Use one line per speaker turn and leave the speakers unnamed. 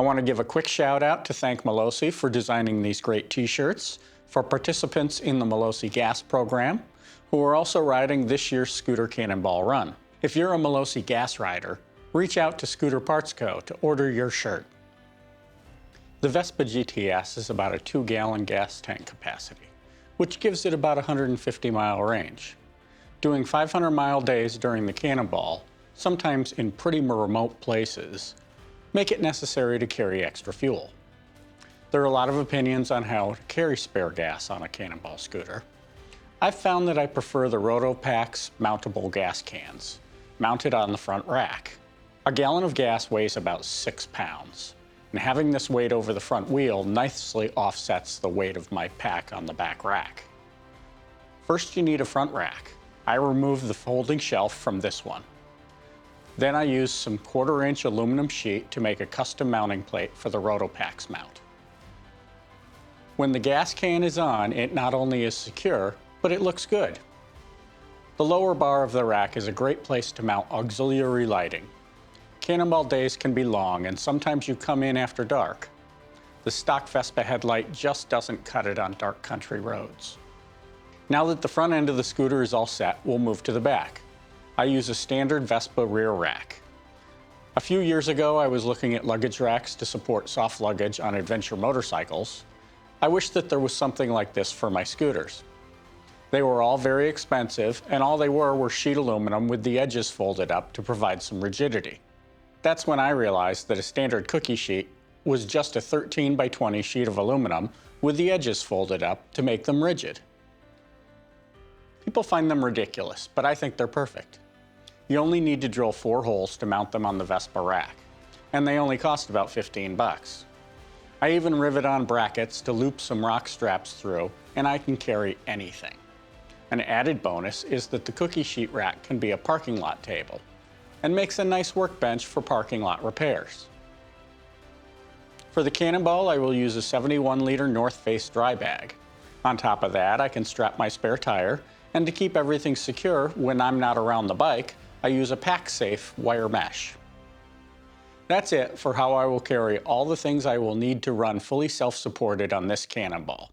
want to give a quick shout out to thank Melosi for designing these great t-shirts for participants in the Melosi Gas program who are also riding this year's Scooter Cannonball run. If you're a Melosi Gas rider, reach out to Scooter Parts Co. to order your shirt. The Vespa GTS is about a 2-gallon gas tank capacity, which gives it about a 150-mile range. Doing 500-mile days during the Cannonball, sometimes in pretty remote places, make it necessary to carry extra fuel. There are a lot of opinions on how to carry spare gas on a Cannonball scooter. I've found that I prefer the Rotopac's mountable gas cans, mounted on the front rack. A gallon of gas weighs about 6 pounds, and having this weight over the front wheel nicely offsets the weight of my pack on the back rack. First, you need a front rack. I remove the folding shelf from this one. Then I use some 1/4-inch aluminum sheet to make a custom mounting plate for the Rotopac's mount. When the gas can is on, it not only is secure, but it looks good. The lower bar of the rack is a great place to mount auxiliary lighting. Cannonball days can be long, and sometimes you come in after dark. The stock Vespa headlight just doesn't cut it on dark country roads. Now that the front end of the scooter is all set, we'll move to the back. I use a standard Vespa rear rack. A few years ago, I was looking at luggage racks to support soft luggage on adventure motorcycles. I wish that there was something like this for my scooters. They were all very expensive, and all they were sheet aluminum with the edges folded up to provide some rigidity. That's when I realized that a standard cookie sheet was just a 13 by 20 sheet of aluminum with the edges folded up to make them rigid. People find them ridiculous, but I think they're perfect. You only need to drill 4 holes to mount them on the Vespa rack, and they only cost about 15 bucks. I even rivet on brackets to loop some rock straps through, and I can carry anything. An added bonus is that the cookie sheet rack can be a parking lot table, and makes a nice workbench for parking lot repairs. For the Cannonball, I will use a 71-liter North Face dry bag. On top of that, I can strap my spare tire, and to keep everything secure when I'm not around the bike, I use a pack-safe wire mesh. That's it for how I will carry all the things I will need to run fully self-supported on this Cannonball.